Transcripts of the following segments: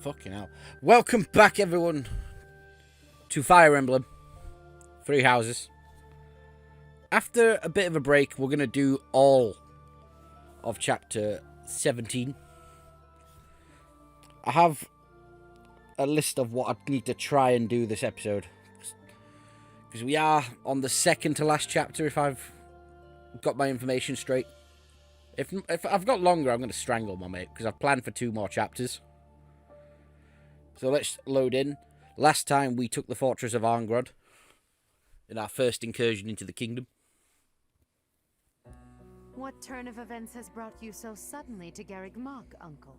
Fucking hell. Welcome back, everyone, to Fire Emblem. Three Houses. After a bit of a break, we're going to do all of Chapter 17. I have a list of what I need to try and do this episode. Because we are on the second to last chapter, if I've got my information straight. If I've got longer, I'm going to strangle my mate, because I've planned for 2 more chapters. So let's load in. Last time we took the fortress of Arngrod in our first incursion into the kingdom. What turn of events has brought you so suddenly to Garreg Mach, Uncle?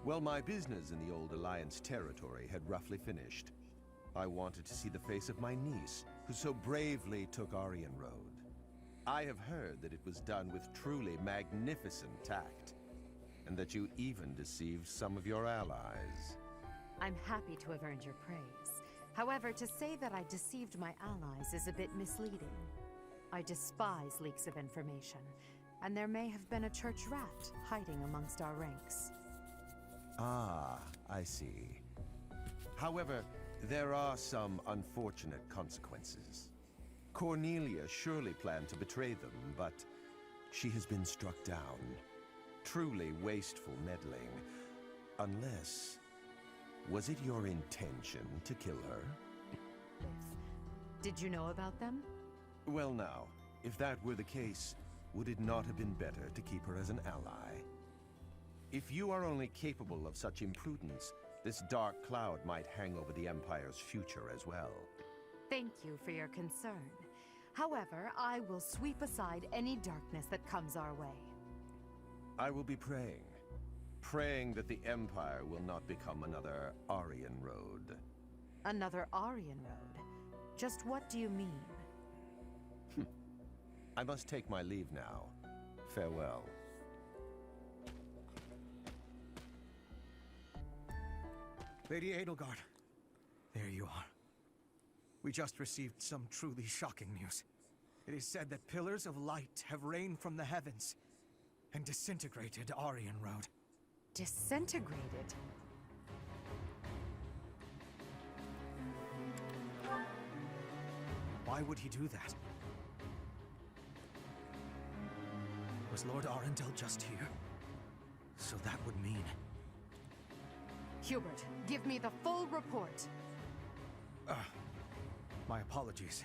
Well, my business in the old Alliance territory had roughly finished. I wanted to see the face of my niece, who so bravely took Aryan Road. I have heard that it was done with truly magnificent tact, and that you even deceived some of your allies. I'm happy to have earned your praise. However, to say that I deceived my allies is a bit misleading. I despise leaks of information, and there may have been a church rat hiding amongst our ranks. Ah, I see. However, there are some unfortunate consequences. Cornelia surely planned to betray them, but she has been struck down. Truly wasteful meddling. Unless... was it your intention to kill her? Did you know about them? Well now, if that were the case, would it not have been better to keep her as an ally? If you are only capable of such imprudence, this dark cloud might hang over the Empire's future as well. Thank you for your concern. However, I will sweep aside any darkness that comes our way. I will be praying. Praying that the Empire will not become another Aryan Road. Another Aryan Road? Just what do you mean? I must take my leave now. Farewell. Lady Edelgard, there you are. We just received some truly shocking news. It is said that pillars of light have rained from the heavens and disintegrated Aryan Road. Disintegrated? Why would he do that? Was Lord Arundel just here? So that would mean... Hubert, give me the full report. My apologies.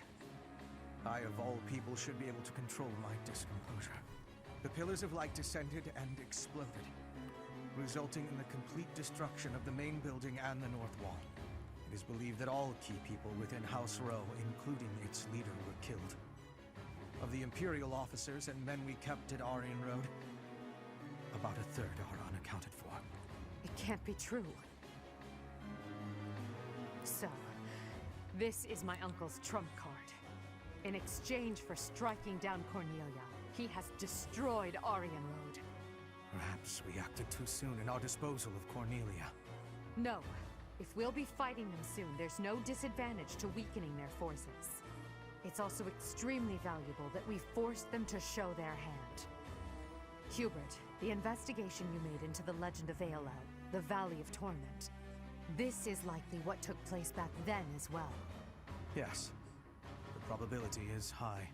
I, of all people, should be able to control my discomposure. The pillars of light descended and exploded, resulting in the complete destruction of the main building and the north wall. It is believed that all key people within House Row, including its leader, were killed. Of the Imperial officers and men we kept at Aryan Road, about a third are unaccounted for. It can't be true. So, this is my uncle's trump card. In exchange for striking down Cornelia, he has destroyed Aryan Road. Perhaps we acted too soon in our disposal of Cornelia. No. If we'll be fighting them soon, there's no disadvantage to weakening their forces. It's also extremely valuable that we forced them to show their hand. Hubert, the investigation you made into the legend of Aelel, the Valley of Torment, this is likely what took place back then as well. Yes. The probability is high.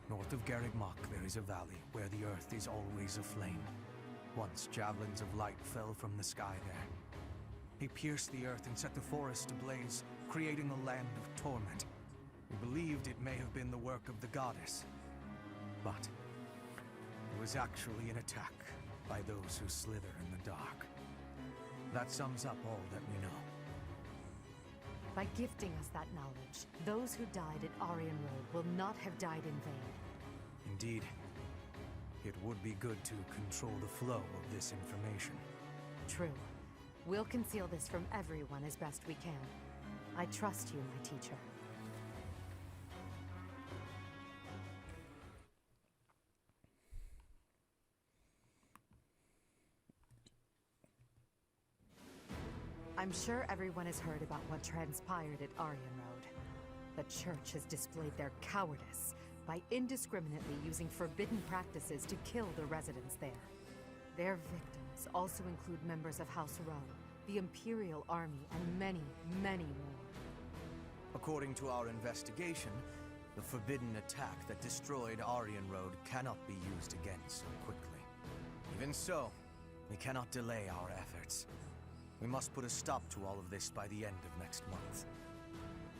North of Garreg Mach, there is a valley where the earth is always aflame. Once javelins of light fell from the sky there. They pierced the earth and set the forest ablaze, creating a land of torment. We believed it may have been the work of the goddess. But it was actually an attack by those who slither in the dark. That sums up all that we know. By gifting us that knowledge, those who died at Aryan Road will not have died in vain. Indeed. It would be good to control the flow of this information. True. We'll conceal this from everyone as best we can. I trust you, my teacher. I'm sure everyone has heard about what transpired at Aryan Road. The Church has displayed their cowardice, by indiscriminately using forbidden practices to kill the residents there. Their victims also include members of House Row, the Imperial Army, and many, many more. According to our investigation, the forbidden attack that destroyed Aryan Road cannot be used again so quickly. Even so, we cannot delay our efforts. We must put a stop to all of this by the end of next month.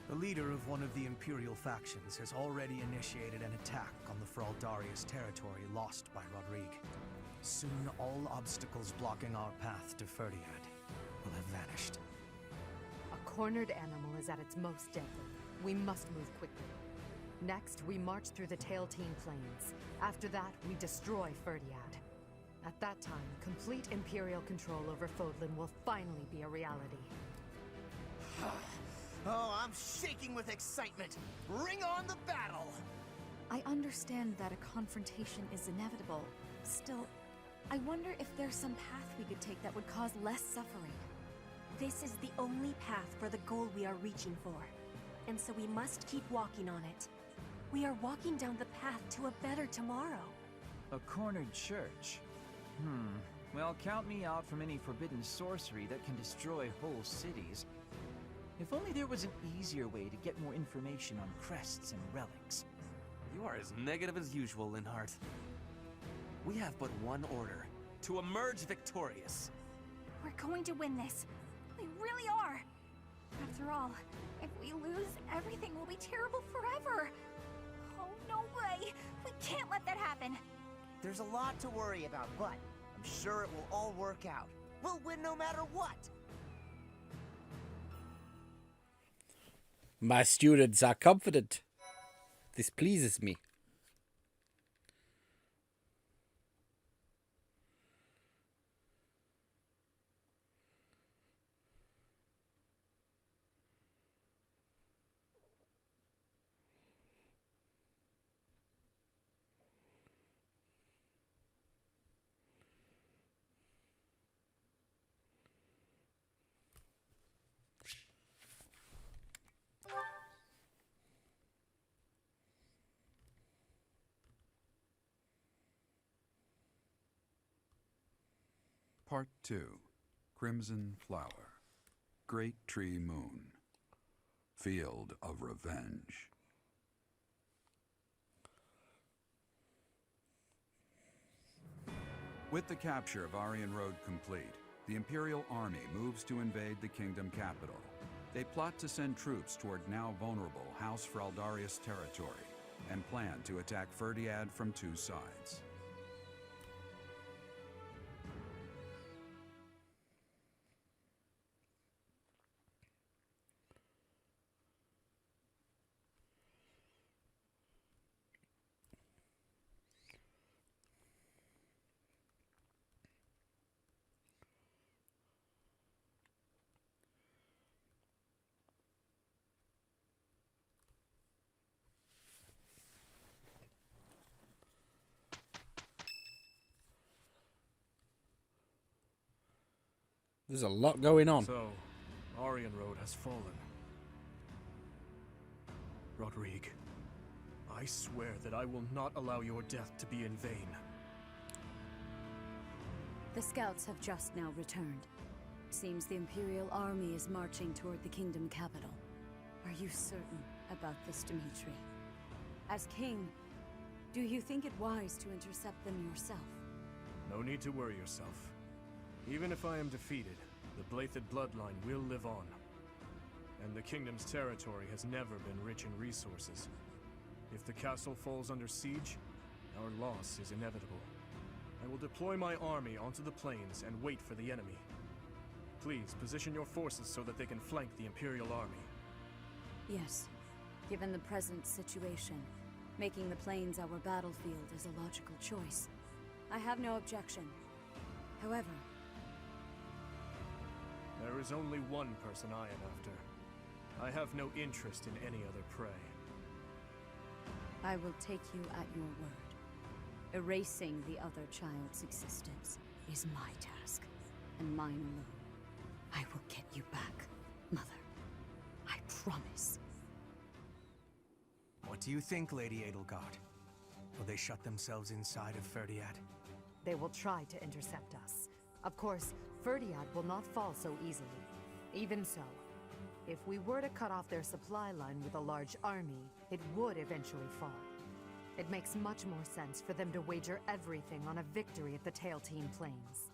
The leader of one of the Imperial factions has already initiated an attack on the Fraldarius territory lost by Rodrigue. Soon all obstacles blocking our path to Ferdiad will have vanished. A cornered animal is at its most deadly. We must move quickly. Next, we march through the Tailtean Plains. After that, we destroy Ferdiad. At that time, complete Imperial control over Fodlan will finally be a reality. Oh, I'm shaking with excitement! Bring on the battle! I understand that a confrontation is inevitable. Still, I wonder if there's some path we could take that would cause less suffering. This is the only path for the goal we are reaching for. And so we must keep walking on it. We are walking down the path to a better tomorrow. A cornered church? Well, count me out from any forbidden sorcery that can destroy whole cities. If only there was an easier way to get more information on crests and relics. You are as negative as usual, Linhardt. We have but one order: to emerge victorious. We're going to win this. We really are. After all, if we lose, everything will be terrible forever. Oh, no way. We can't let that happen. There's a lot to worry about, but I'm sure it will all work out. We'll win no matter what! My students are confident. This pleases me. Part 2. Crimson Flower. Great Tree Moon. Field of Revenge. With the capture of Aryan Road complete, the Imperial Army moves to invade the kingdom capital. They plot to send troops toward now vulnerable House Fraldarius territory and plan to attack Ferdiad from two sides. There's a lot going on. So, Aryan Road has fallen. Rodrigue, I swear that I will not allow your death to be in vain. The scouts have just now returned. Seems the Imperial Army is marching toward the kingdom capital. Are you certain about this, Dimitri? As king, do you think it wise to intercept them yourself? No need to worry yourself. Even if I am defeated, the Blathed bloodline will live on. And the kingdom's territory has never been rich in resources. If the castle falls under siege, our loss is inevitable. I will deploy my army onto the plains and wait for the enemy. Please, position your forces so that they can flank the Imperial Army. Yes. Given the present situation, making the plains our battlefield is a logical choice. I have no objection. However, there is only one person I am after. I have no interest in any other prey. I will take you at your word. Erasing the other child's existence is my task, and mine alone. I will get you back, Mother. I promise. What do you think, Lady Edelgard, will they shut themselves inside of Ferdiad? They will try to intercept us. Of course, Ferdiad will not fall so easily. Even so, if we were to cut off their supply line with a large army, it would eventually fall. It makes much more sense for them to wager everything on a victory at the Tailtean Plains.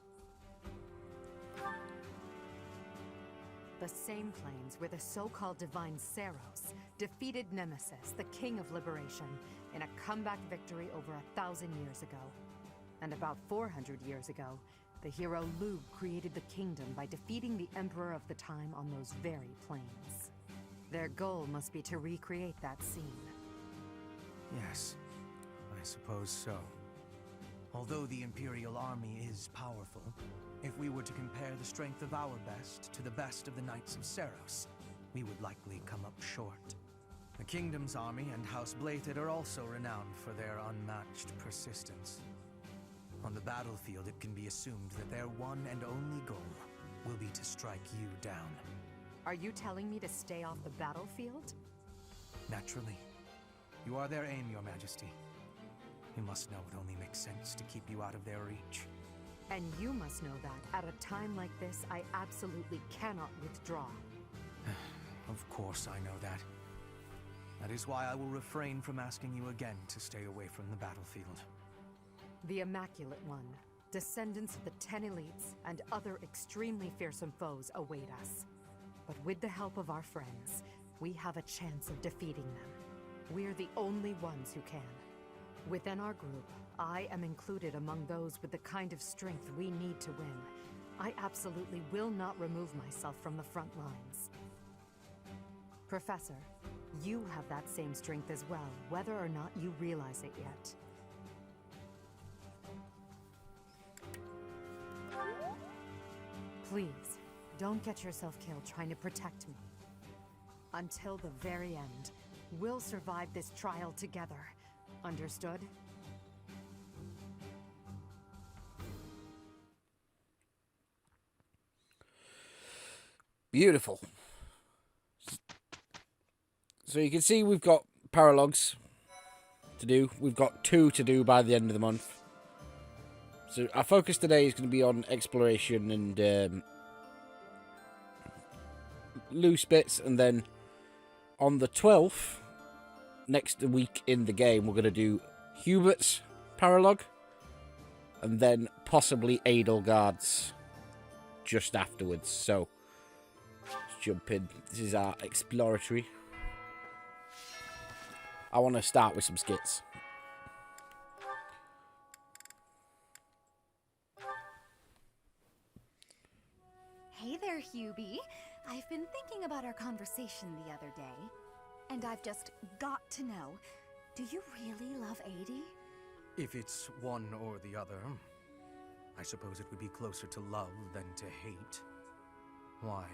The same plains where the so-called divine Saros defeated Nemesis, the King of Liberation, in a comeback victory over 1,000 years ago. And about 400 years ago, the hero Lugh created the kingdom by defeating the Emperor of the time on those very plains. Their goal must be to recreate that scene. Yes, I suppose so. Although the Imperial army is powerful, if we were to compare the strength of our best to the best of the Knights of Saros, we would likely come up short. The Kingdom's army and House Blaethid are also renowned for their unmatched persistence. On the battlefield, it can be assumed that their one and only goal will be to strike you down. Are you telling me to stay off the battlefield? Naturally. You are their aim, Your Majesty. You must know it only makes sense to keep you out of their reach. And you must know that, at a time like this, I absolutely cannot withdraw. Of course I know that. That is why I will refrain from asking you again to stay away from the battlefield. The Immaculate One, descendants of the 10 elites, and other extremely fearsome foes await us. But with the help of our friends, we have a chance of defeating them. We're the only ones who can. Within our group, I am included among those with the kind of strength we need to win. I absolutely will not remove myself from the front lines. Professor, you have that same strength as well, whether or not you realize it yet. Please, don't get yourself killed trying to protect me. Until the very end, we'll survive this trial together. Understood? Beautiful. So you can see we've got paralogs to do. We've got 2 to do by the end of the month. So our focus today is going to be on exploration and loose bits. And then on the 12th, next week in the game, we're going to do Hubert's paralog. And then possibly Edelgard's just afterwards. So let's jump in. This is our exploratory. I want to start with some skits. Hey there, Hubie. I've been thinking about our conversation the other day, and I've just got to know, do you really love Adie? If it's one or the other, I suppose it would be closer to love than to hate. Why?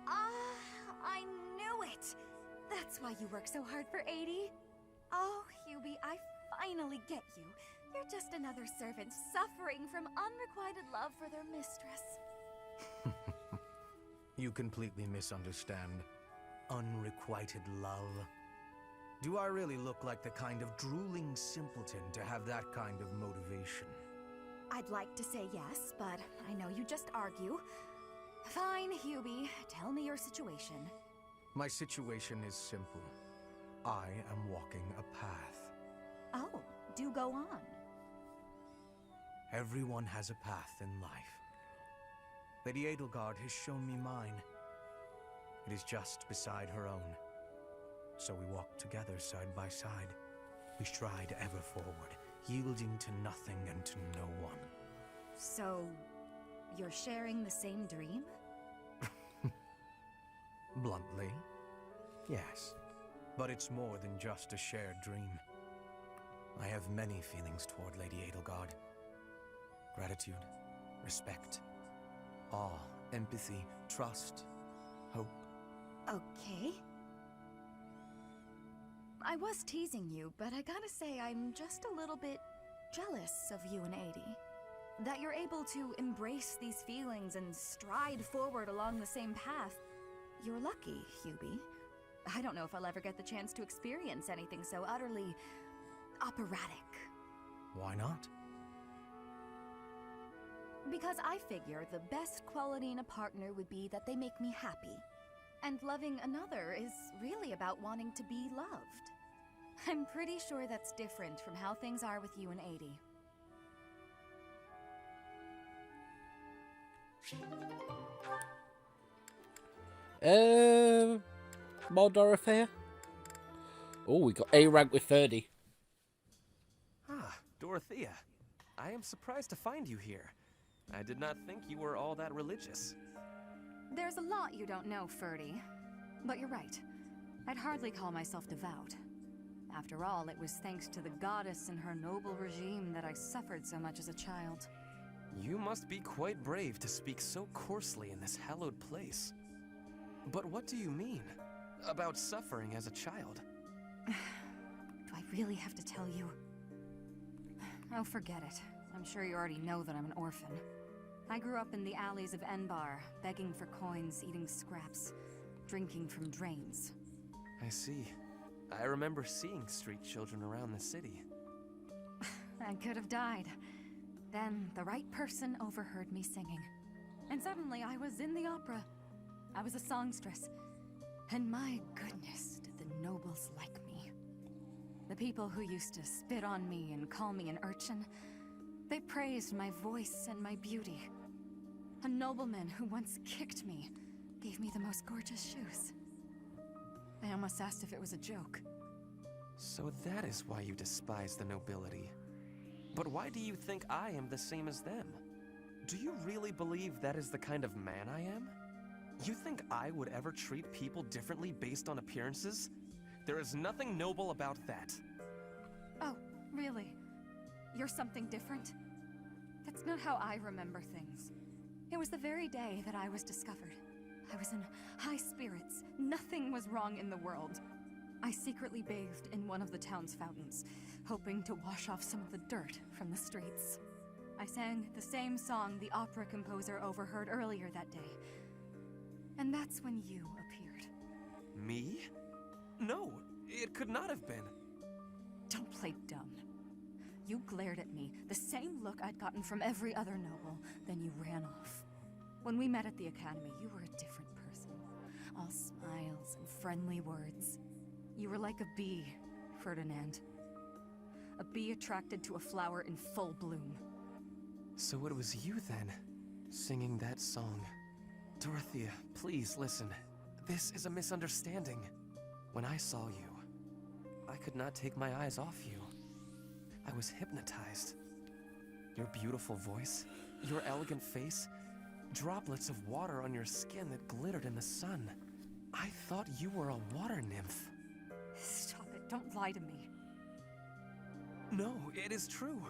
I knew it! That's why you work so hard for Adie. Oh, Hubie, I finally get you. You're just another servant suffering from unrequited love for their mistress. You completely misunderstand. Unrequited love. Do I really look like the kind of drooling simpleton to have that kind of motivation? I'd like to say yes, but I know you just argue. Fine, Hubie. Tell me your situation. My situation is simple. I am walking a path. Oh, do go on. Everyone has a path in life. Lady Edelgard has shown me mine. It is just beside her own. So we walk together side by side. We stride ever forward, yielding to nothing and to no one. So, you're sharing the same dream? Bluntly, yes. But it's more than just a shared dream. I have many feelings toward Lady Edelgard. Gratitude, respect, awe, empathy, trust, hope. Okay. I was teasing you, but I gotta say I'm just a little bit jealous of you and Adie. That you're able to embrace these feelings and stride forward along the same path. You're lucky, Hubie. I don't know if I'll ever get the chance to experience anything so utterly operatic. Why not? Because I figure the best quality in a partner would be that they make me happy. And loving another is really about wanting to be loved. I'm pretty sure that's different from how things are with you and 80. More Dorothea? Oh, we got A rank with 30. Ah, Dorothea. I am surprised to find you here. I did not think you were all that religious. There's a lot you don't know, Ferdy. But you're right. I'd hardly call myself devout. After all, it was thanks to the goddess and her noble regime that I suffered so much as a child. You must be quite brave to speak so coarsely in this hallowed place. But what do you mean about suffering as a child? Do I really have to tell you? Oh, forget it. I'm sure you already know that I'm an orphan. I grew up in the alleys of Enbar, begging for coins, eating scraps, drinking from drains. I see. I remember seeing street children around the city. I could have died. Then the right person overheard me singing. And suddenly I was in the opera. I was a songstress. And my goodness, did the nobles like me. The people who used to spit on me and call me an urchin, they praised my voice and my beauty. A nobleman who once kicked me gave me the most gorgeous shoes. I almost asked if it was a joke. So that is why you despise the nobility. But why do you think I am the same as them? Do you really believe that is the kind of man I am? You think I would ever treat people differently based on appearances? There is nothing noble about that. Oh, really? You're something different? That's not how I remember things. It was the very day that I was discovered. I was in high spirits. Nothing was wrong in the world. I secretly bathed in one of the town's fountains, hoping to wash off some of the dirt from the streets. I sang the same song the opera composer overheard earlier that day. And that's when you appeared. Me? No, it could not have been. Don't play dumb. You glared at me, the same look I'd gotten from every other noble, then you ran off. When we met at the academy, you were a different person. All smiles and friendly words. You were like a bee, Ferdinand. A bee attracted to a flower in full bloom. So it was you then, singing that song. Dorothea, please listen. This is a misunderstanding. When I saw you, I could not take my eyes off you. I was hypnotized. Your beautiful voice, your elegant face, droplets of water on your skin that glittered in the sun. I thought you were a water nymph. Stop it, don't lie to me. No, it is true.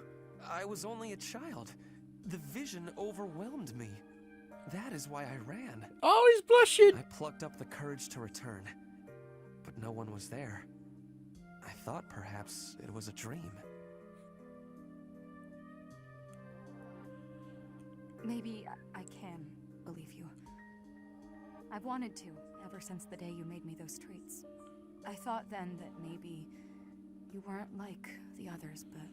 I was only a child. The vision overwhelmed me. That is why I ran. Oh, he's blushing! I plucked up the courage to return, but no one was there. I thought perhaps it was a dream. Maybe I can believe you. I've wanted to, ever since the day you made me those traits. I thought then that maybe you weren't like the others, but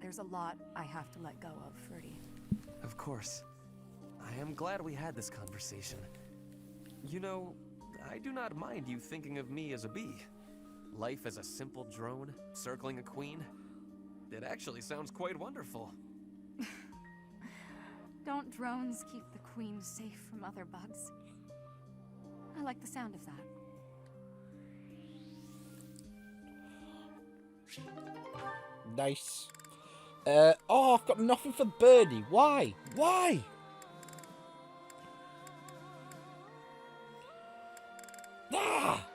there's a lot I have to let go of, Ferdy. Of course. I am glad we had this conversation. You know, I do not mind you thinking of me as a bee. Life as a simple drone, circling a queen. It actually sounds quite wonderful. Don't drones keep the queen safe from other bugs? I like the sound of that. Nice. Oh, I've got nothing for Birdie. Why? Why? Ah!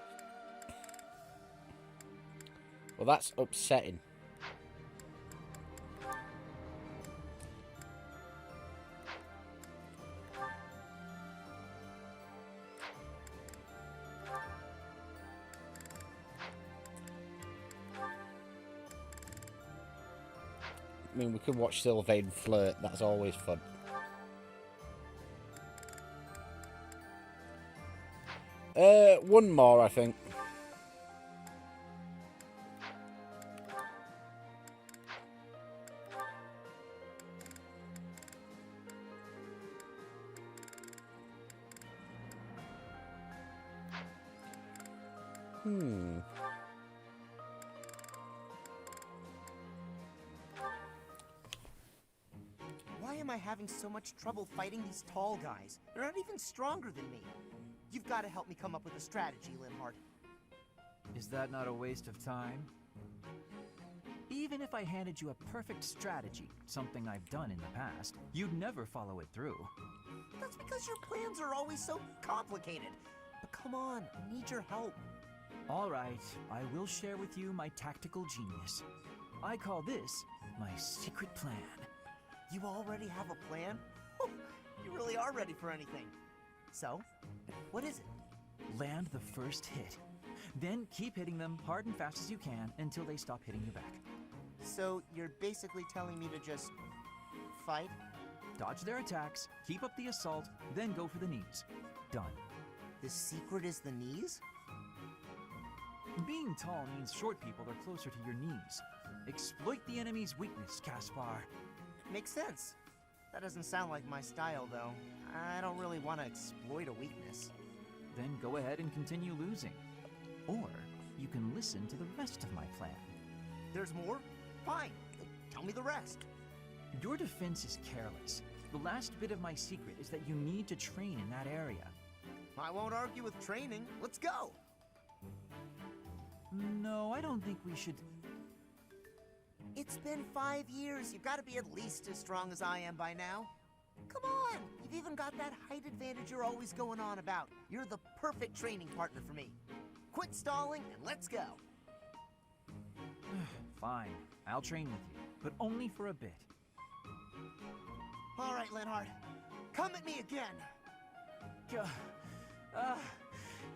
Well, that's upsetting. I mean, we could watch Sylvain flirt. That's always fun. One more, I think. Why am I having so much trouble fighting these tall guys? They're not even stronger than me. You've got to help me come up with a strategy, Linhardt. Is that not a waste of time? Even if I handed you a perfect strategy, something I've done in the past, you'd never follow it through. That's because your plans are always so complicated. But come on, I need your help. All right, I will share with you my tactical genius. I call this my secret plan. You already have a plan? You really are ready for anything. So, what is it? Land the first hit. Then keep hitting them hard and fast as you can until they stop hitting you back. So, you're basically telling me to just fight? Dodge their attacks, keep up the assault, then go for the knees. Done. The secret is the knees? Being tall means short people are closer to your knees. Exploit the enemy's weakness, Caspar. Makes sense. That doesn't sound like my style, though. I don't really want to exploit a weakness. Then go ahead and continue losing. Or you can listen to the rest of my plan. There's more? Fine. Tell me the rest. Your defense is careless. The last bit of my secret is that you need to train in that area. I won't argue with training. Let's go! No, I don't think we should... It's been 5 years. You've got to be at least as strong as I am by now. Come on! You've even got that height advantage you're always going on about. You're the perfect training partner for me. Quit stalling and let's go. Fine. I'll train with you, but only for a bit. All right, Linhardt. Come at me again.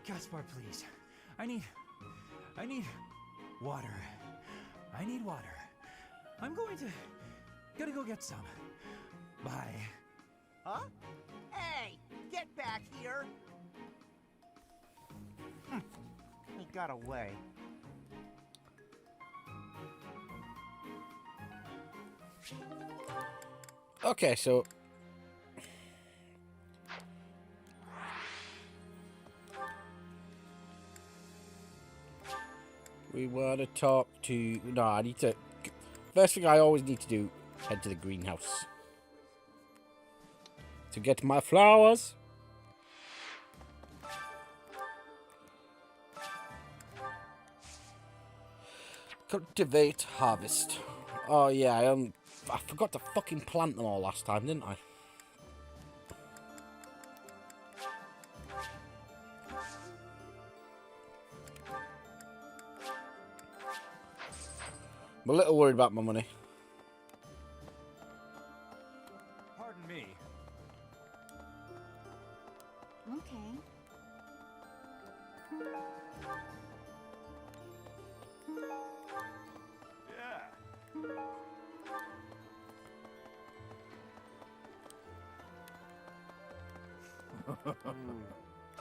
Caspar, please. I need water. I need water. I'm gotta go get some. Bye. Huh? Hey, get back here. He got away. Okay, so we want to talk to... No, I need to... First thing I always need to do, head to the greenhouse to get my flowers. Cultivate, harvest. Oh yeah, I forgot to fucking plant them all last time, didn't I? I'm a little worried about my money. Pardon me. Okay.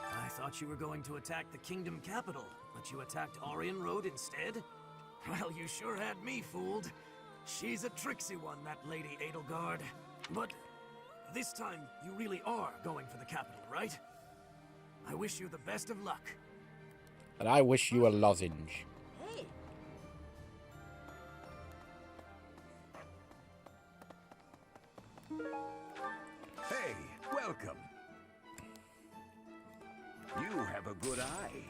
I thought you were going to attack the kingdom capital, but you attacked Aryan Road instead? Well, you sure had me fooled. She's a tricksy one, that Lady Edelgard. But this time, you really are going for the capital, right? I wish you the best of luck. And I wish you a lozenge. Hey! Hey, welcome. You have a good eye.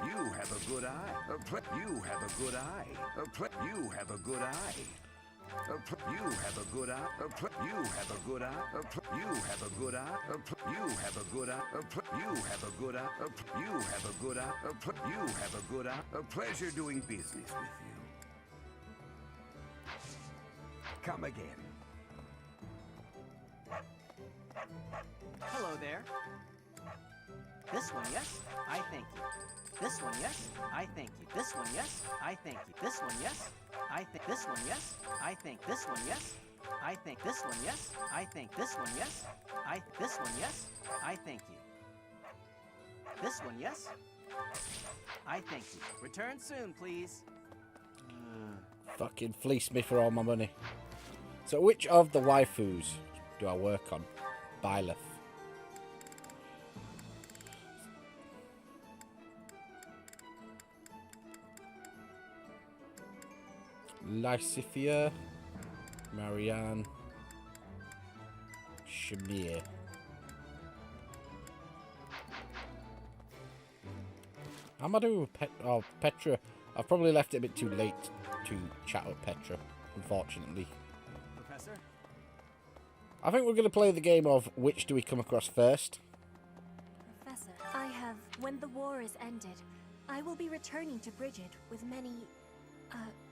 You have a good eye. You have a good eye. You have a good eye. You have a good eye. You have a good eye. You have a good eye. You have a good eye. You have a good eye. You have a good eye. You have a good eye. A pleasure doing business with you. Come again. Hello there. This one, yes? I thank you. This one, yes? I thank you. This one, yes? I thank you. This one, yes? I think this one, yes? I think this one, yes? I think this one, yes? I think this one, yes? I this one, yes? I thank you. This one, yes? I thank you. Return soon, please. Fucking fleece me for all my money. So which of the waifus do I work on? Byleth. Lysithia, Marianne, Shamir. How am I doing with Petra? I've probably left it a bit too late to chat with Petra, unfortunately. Professor? I think we're going to play the game of which do we come across first. Professor, I have... When the war is ended, I will be returning to Brigid with many...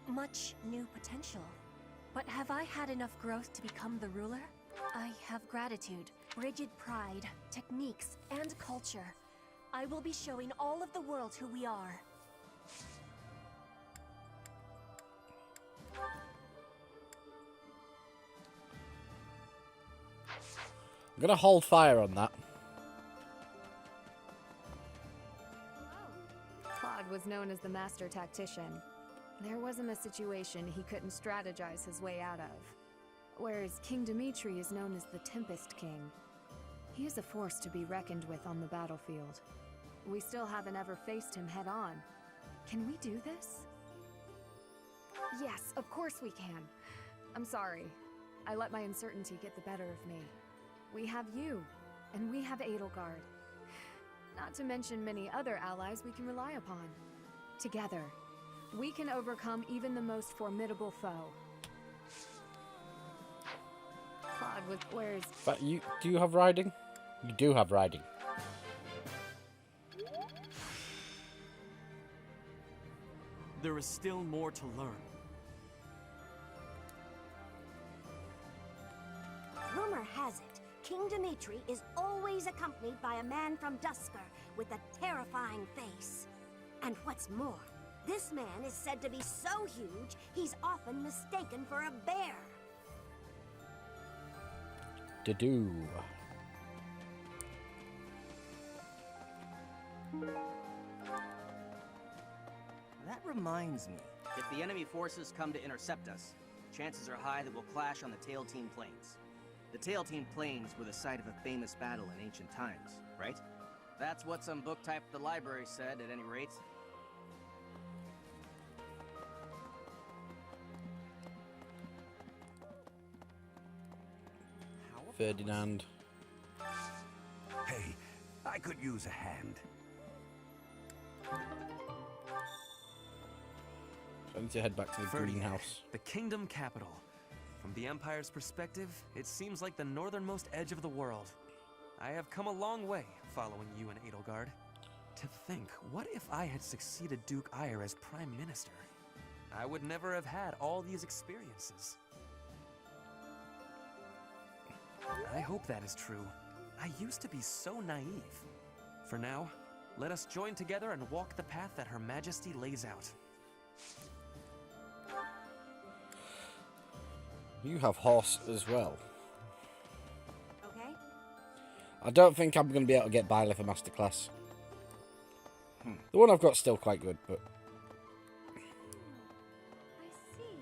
much new potential. But have I had enough growth to become the ruler? I have gratitude, Brigid pride, techniques, and culture. I will be showing all of the world who we are. I'm going to hold fire on that. Claude was known as the master tactician. There wasn't a situation he couldn't strategize his way out of. Whereas King Dimitri is known as the Tempest King. He is a force to be reckoned with on the battlefield. We still haven't ever faced him head-on. Can we do this? Yes, of course we can. I'm sorry. I let my uncertainty get the better of me. We have you, and we have Edelgard. Not to mention many other allies we can rely upon. Together, we can overcome even the most formidable foe. Claude, where's... But do you have riding? You do have riding. There is still more to learn. Rumor has it, King Dimitri is always accompanied by a man from Dusker with a terrifying face. And what's more, this man is said to be so huge, he's often mistaken for a bear. To-do. That reminds me. If the enemy forces come to intercept us, chances are high that we'll clash on the Tail Team Plains. The Tail Team Plains were the site of a famous battle in ancient times, right? That's what some book type at the library said, at any rate. Ferdinand. Hey, I could use a hand. So I need to head back to the greenhouse. The kingdom capital. From the Empire's perspective, it seems like the northernmost edge of the world. I have come a long way following you and Edelgard. To think, what if I had succeeded Duke Ire as Prime Minister? I would never have had all these experiences. I hope that is true. I used to be so naive. For now, let us join together and walk the path that Her Majesty lays out. You have horse as well. Okay? I don't think I'm going to be able to get Byleth for Masterclass. The one I've got still quite good, but... I see.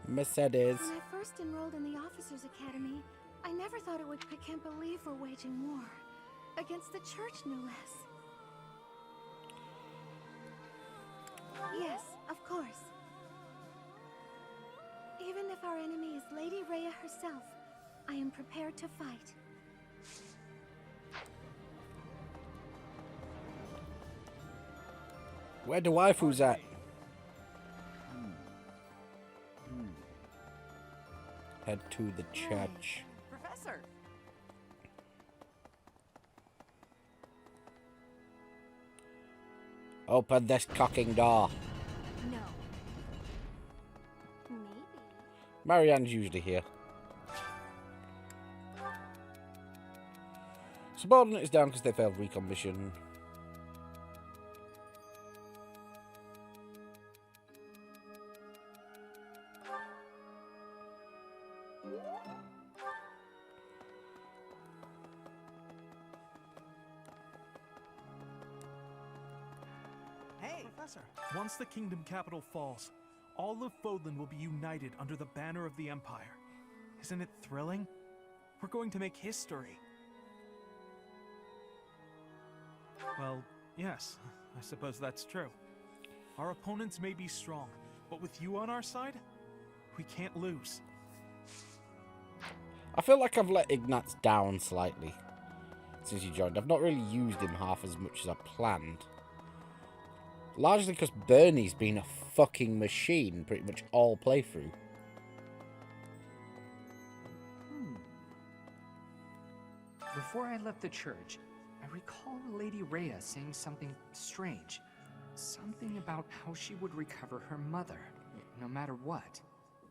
Mercedes. When I first enrolled in the Officers' Academy, I never thought I can't believe we're waging war. Against the church, no less. Yes, of course. Even if our enemy is Lady Rhea herself, I am prepared to fight. Where the waifus at? Head to the church. Professor! Open this cocking door. No. Maybe. Marianne's usually here. Subordinate is down because they failed recon mission. Professor. Once the kingdom capital falls, all of Fodlan will be united under the banner of the Empire. Isn't it thrilling? We're going to make history. Well, yes, I suppose that's true. Our opponents may be strong, but with you on our side, we can't lose. I feel like I've let Ignatz down slightly since he joined. I've not really used him half as much as I planned. Largely because Bernie's been a fucking machine pretty much all playthrough. Before I left the church, I recall Lady Rhea saying something strange. Something about how she would recover her mother, no matter what.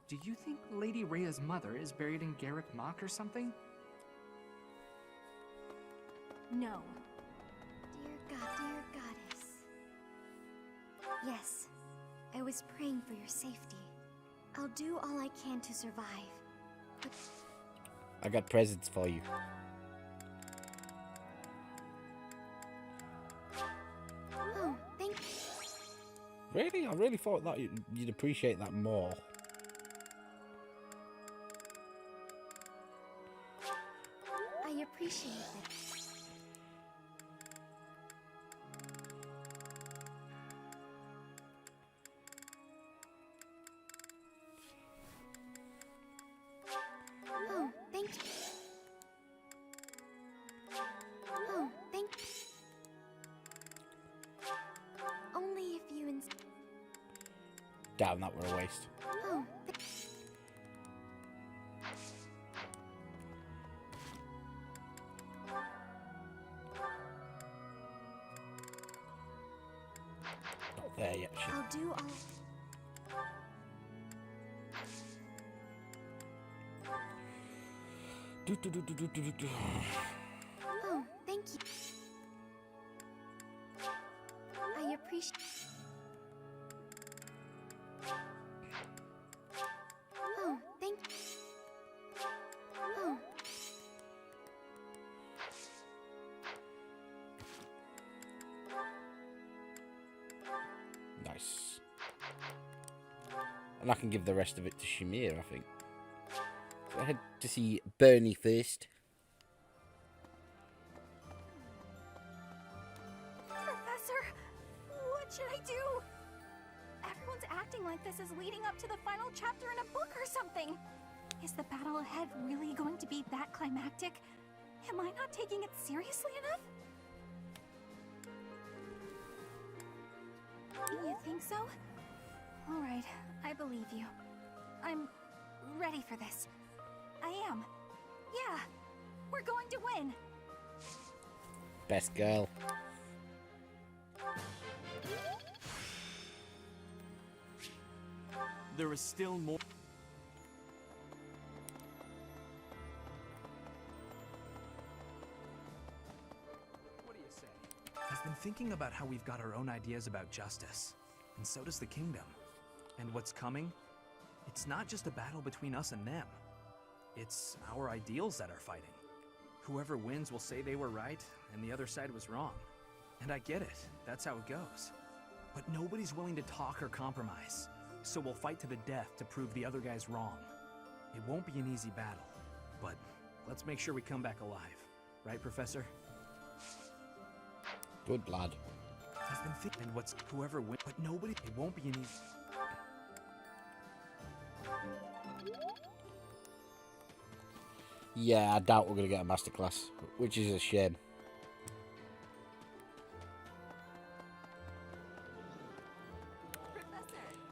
Do you think Lady Rhea's mother is buried in Garrick Mach or something? No. Dear goddess. Yes, I was praying for your safety. I'll do all I can to survive. But I got presents for you. oh, thank you. Really? I really thought that you'd appreciate that more. I appreciate it. Oh, thank you. Oh, thank you. Only if you Damn, that were a waste. Oh, Not there yet, shit. I'll do all. Oh, thank you. I appreciate. Oh, thank you. Oh. Nice. And I can give the rest of it to Shamir, I think. So I head to see Bernie first. Professor, what should I do? Everyone's acting like this is leading up to the final chapter in a book or something. Is the battle ahead really going to be that climactic? Am I not taking it seriously enough? You think so? All right, I believe you. I'm ready for this. I am. Yeah, we're going to win. Best girl. There is still more. What do you say? I've been thinking about how we've got our own ideas about justice, and so does the kingdom. And what's coming? It's not just a battle between us and them. It's our ideals that are fighting. Whoever wins will say they were right, and the other side was wrong. And I get it, that's how it goes. But nobody's willing to talk or compromise, so we'll fight to the death to prove the other guy's wrong. It won't be an easy battle, but let's make sure we come back alive. Right, Professor? Good lad. I've been thinking what's whoever wins, but nobody. It won't be an easy. Yeah, I doubt we're going to get a masterclass, which is a shame.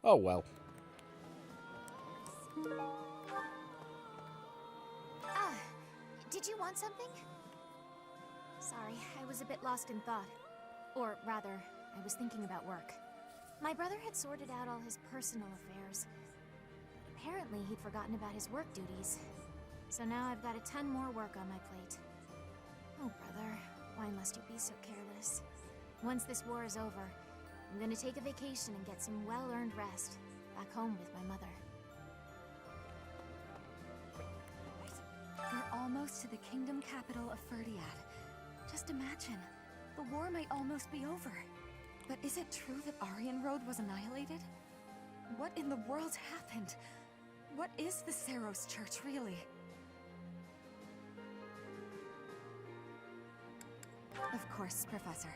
Oh well. Did you want something? Sorry, I was a bit lost in thought. Or rather, I was thinking about work. My brother had sorted out all his personal affairs. Apparently, he'd forgotten about his work duties. So now I've got a ton more work on my plate. Oh, brother, why must you be so careless? Once this war is over, I'm gonna take a vacation and get some well-earned rest. Back home with my mother. We're almost to the kingdom capital of Ferdiad. Just imagine, the war might almost be over. But is it true that Aryan Road was annihilated? What in the world happened? What is the Saros Church, really? Of course, Professor.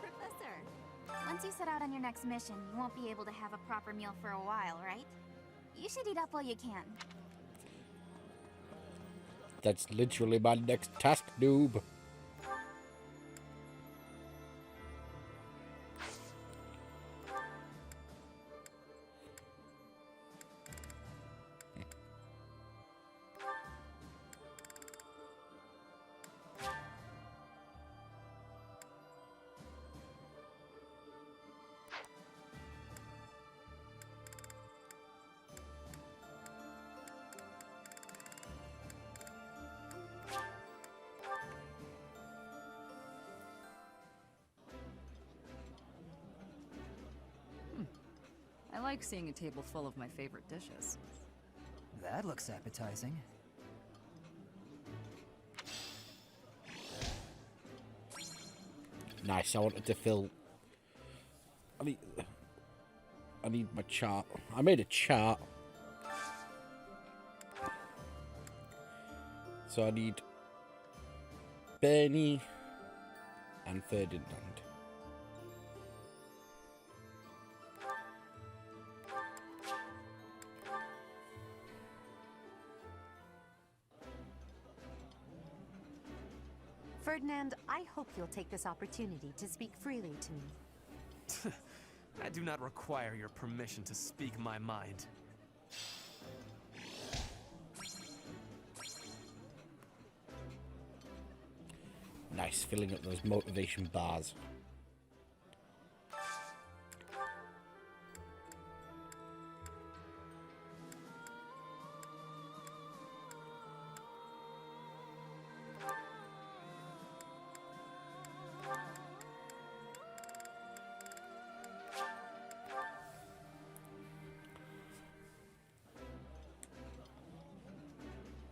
Professor, once you set out on your next mission, you won't be able to have a proper meal for a while, right? You should eat up while you can. That's literally my next task, noob. I like seeing a table full of my favorite dishes. That looks appetizing. Nice, I wanted to fill... I need my chart. I made a chart. So I need Bernie and Ferdinand. Ferdinand, I hope you'll take this opportunity to speak freely to me. I do not require your permission to speak my mind. Nice, filling up those motivation bars.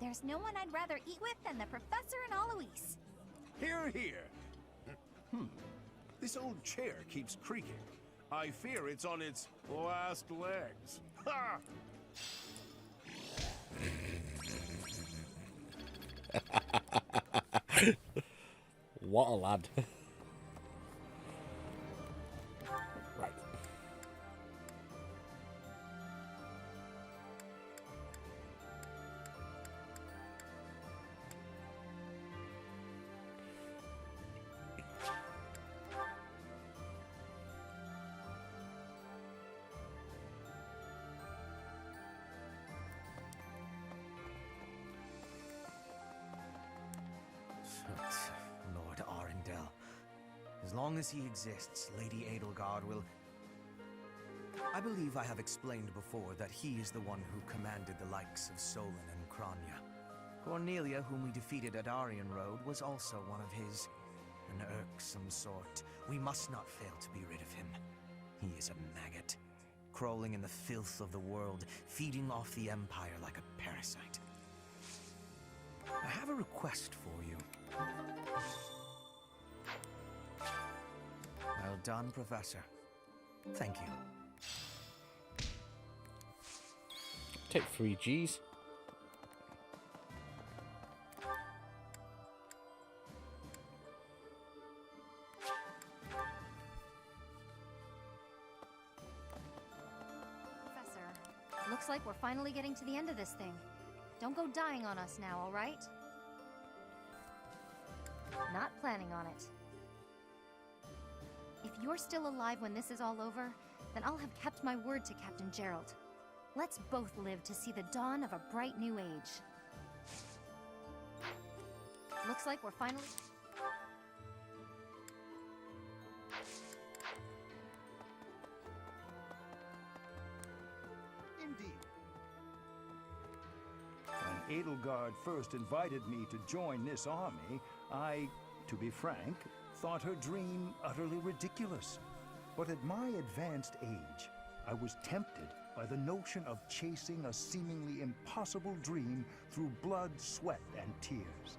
There's no one I'd rather eat with than the Professor and Alois. Hear, hear. This old chair keeps creaking. I fear it's on its last legs. Ha! What a lad. Right. Lord Arundel. As long as he exists, Lady Edelgard will... I believe I have explained before that he is the one who commanded the likes of Solon and Kranya. Cornelia, whom we defeated at Aryan Road, was also one of his. An irksome sort. We must not fail to be rid of him. He is a maggot, crawling in the filth of the world, feeding off the Empire like a parasite. I have a request for you. Well done, Professor. Thank you. Take 3 Gs. Professor, looks like we're finally getting to the end of this thing. Don't go dying on us now, all right? Not planning on it. If you're still alive when this is all over, then I'll have kept my word to Captain Gerald. Let's both live to see the dawn of a bright new age. Looks like we're finally... Indeed. When Edelgard first invited me to join this army, I, to be frank, thought her dream utterly ridiculous. But at my advanced age, I was tempted by the notion of chasing a seemingly impossible dream through blood, sweat, and tears.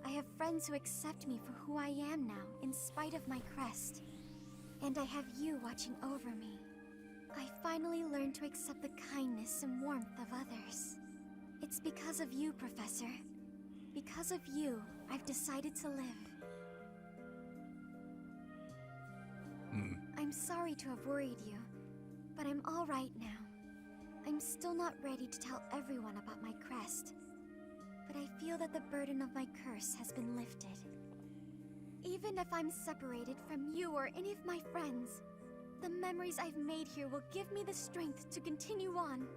I have friends who accept me for who I am now, in spite of my crest. And I have you watching over me. I finally learned to accept the kindness and warmth of others. It's because of you, Professor. Because of you, I've decided to live. I'm sorry to have worried you, but I'm all right now. I'm still not ready to tell everyone about my crest, but I feel that the burden of my curse has been lifted. Even if I'm separated from you or any of my friends, the memories I've made here will give me the strength to continue on.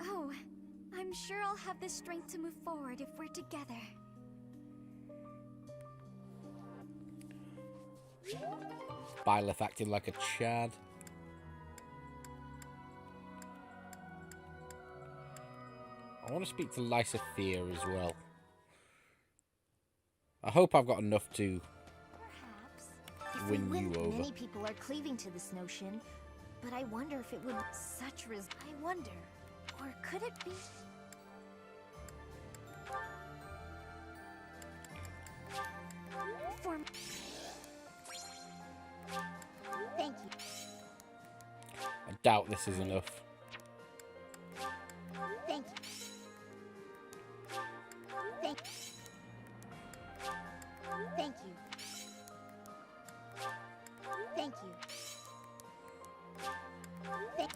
Oh, I'm sure I'll have the strength to move forward if we're together. Byleth acting like a Chad. I want to speak to Lysophia as well. I hope I've got enough to win you over. Many people are cleaving to this notion, but I wonder if it would I wonder, or could it be? For Thank you. I doubt this is enough. Thank you. Thank Thank you. Thank you. Thank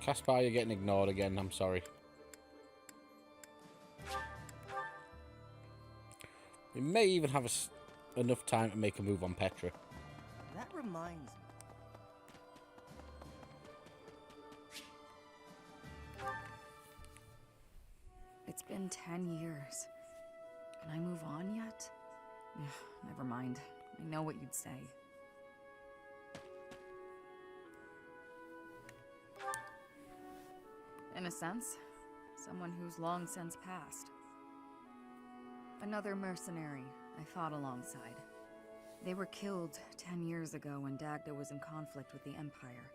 Caspar, you're getting ignored again. I'm sorry. We may even have enough time to make a move on Petra. That reminds me. It's been 10 years. Can I move on yet? Never mind. I know what you'd say. In a sense, someone who's long since passed. Another mercenary I fought alongside. They were killed 10 years ago when Dagda was in conflict with the Empire.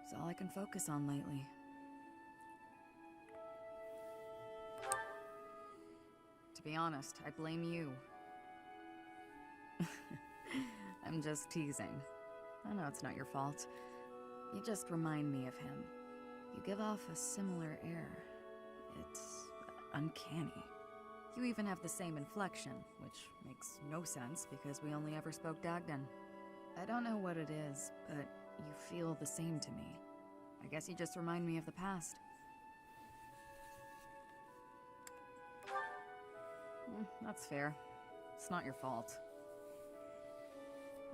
It's all I can focus on lately. To be honest, I blame you. I'm just teasing. I know it's not your fault. You just remind me of him. You give off a similar air. It's uncanny. You even have the same inflection, which makes no sense because we only ever spoke Dagdan. I don't know what it is, but you feel the same to me. I guess you just remind me of the past. That's fair. It's not your fault.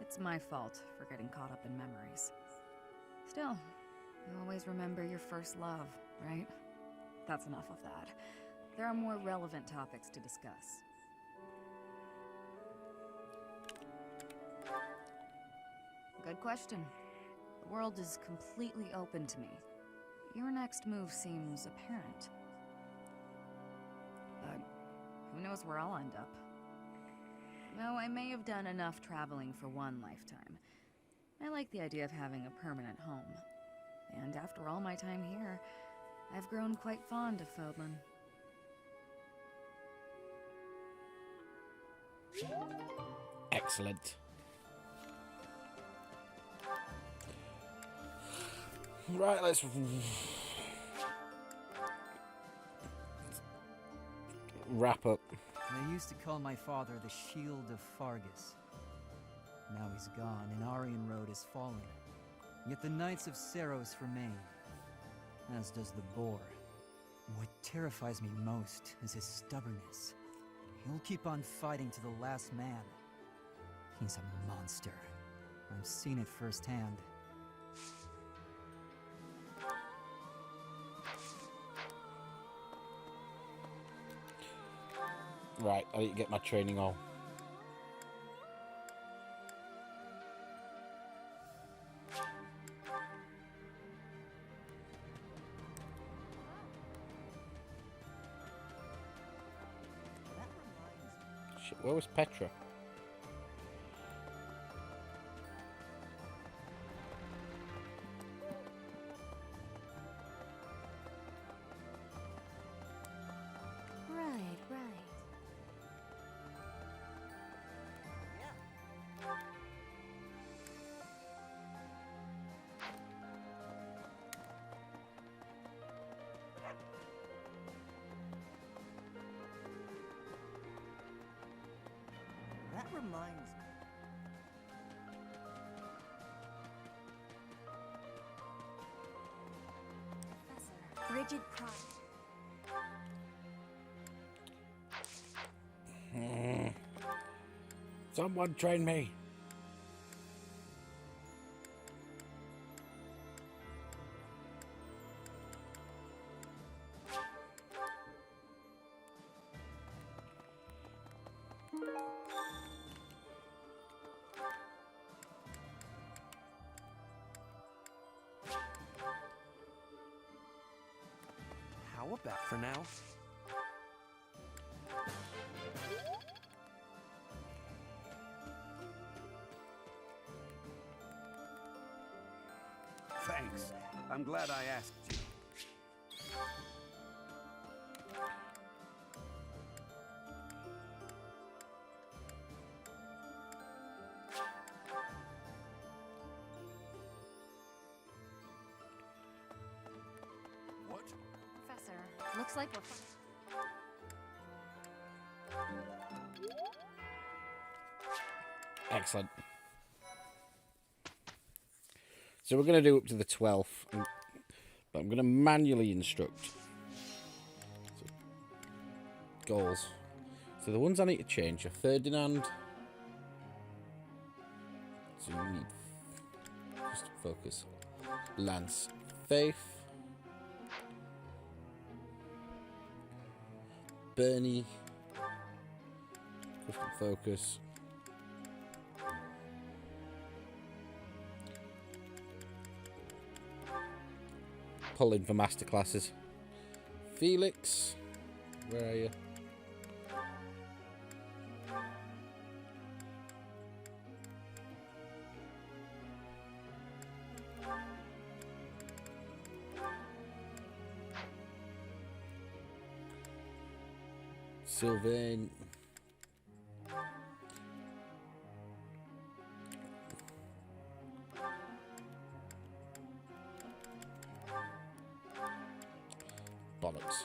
It's my fault for getting caught up in memories. Still, you always remember your first love, right? That's enough of that. There are more relevant topics to discuss. Good question. The world is completely open to me. Your next move seems apparent. But who knows where I'll end up? No, I may have done enough traveling for one lifetime. I like the idea of having a permanent home. And after all my time here, I've grown quite fond of Fodlan. Excellent. Right, let's wrap up. They used to call my father the Shield of Fargus. Now he's gone, and Aryan Road has fallen. Yet the Knights of Seros remain, as does the Boar. What terrifies me most is his stubbornness. He'll keep on fighting to the last man. He's a monster. I've seen it firsthand. Right, I need to get my training on. Shit, where was Petra? Right, right. That reminds me. Professor, rigid pride. Someone train me. How about for now? Thanks. I'm glad I asked you. What? Professor, looks like we're... Excellent. So we're going to do up to the 12th, but I'm going to manually instruct. So, goals. So the ones I need to change are Ferdinand. So you need just focus. Lance, Faith, Bernie, custom focus. Pull in for masterclasses. Felix, where are you? Sylvain. Bollocks.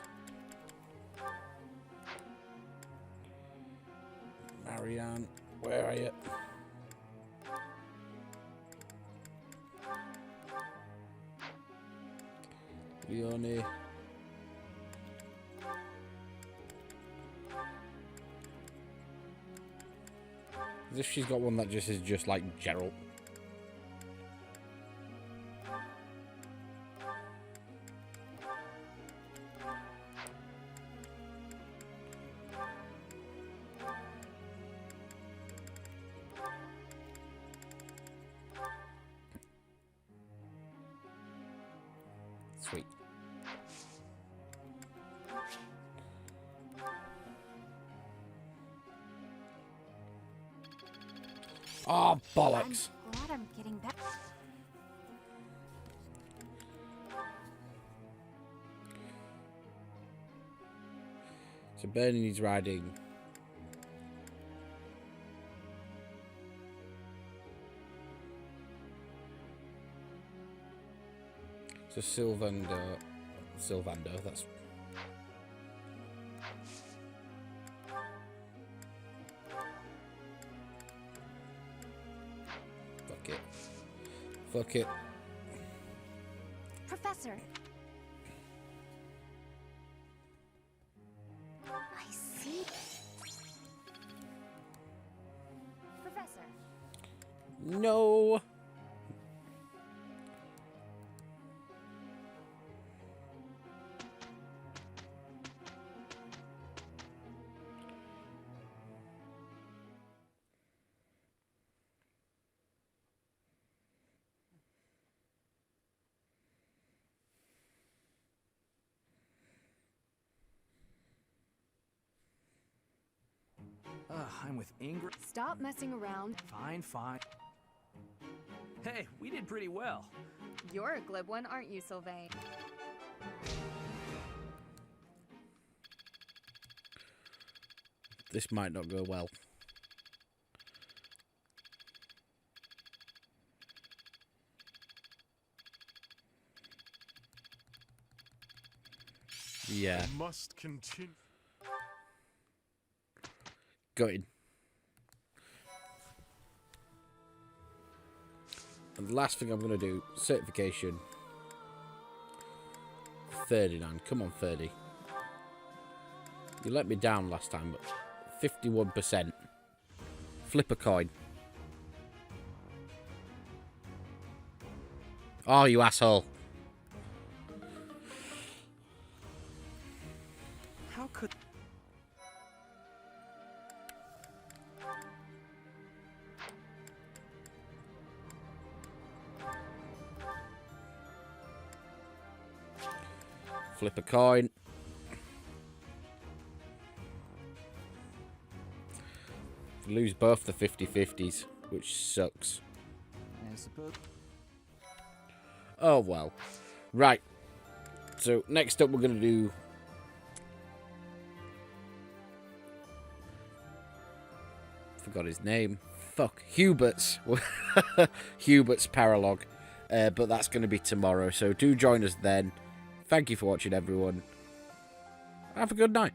Marianne, where are you? Leonie. As if she's got one that just is just like Geralt. Sweet. Oh, bollocks. I'm glad I'm getting back. So Bernie needs riding. So Sylvando, that's... Fuck it. Fuck it. Professor. I see. Professor. No. I'm with Ingrid. Stop messing around. Fine, fine. Hey, we did pretty well. You're a glib one, aren't you, Sylvain? This might not go well. Yeah. I must continue. Going. And the last thing I'm going to do, certification. 39. Come on, 30. You let me down last time, but 51%. Flip a coin. Oh, you asshole. How could... Flip a coin. Lose both the 50-50s, which sucks. I suppose. Oh, well. Right. So, next up we're going to do... Forgot his name. Fuck. Hubert's. Hubert's Paralog. But that's going to be tomorrow, so do join us then. Thank you for watching, everyone. Have a good night.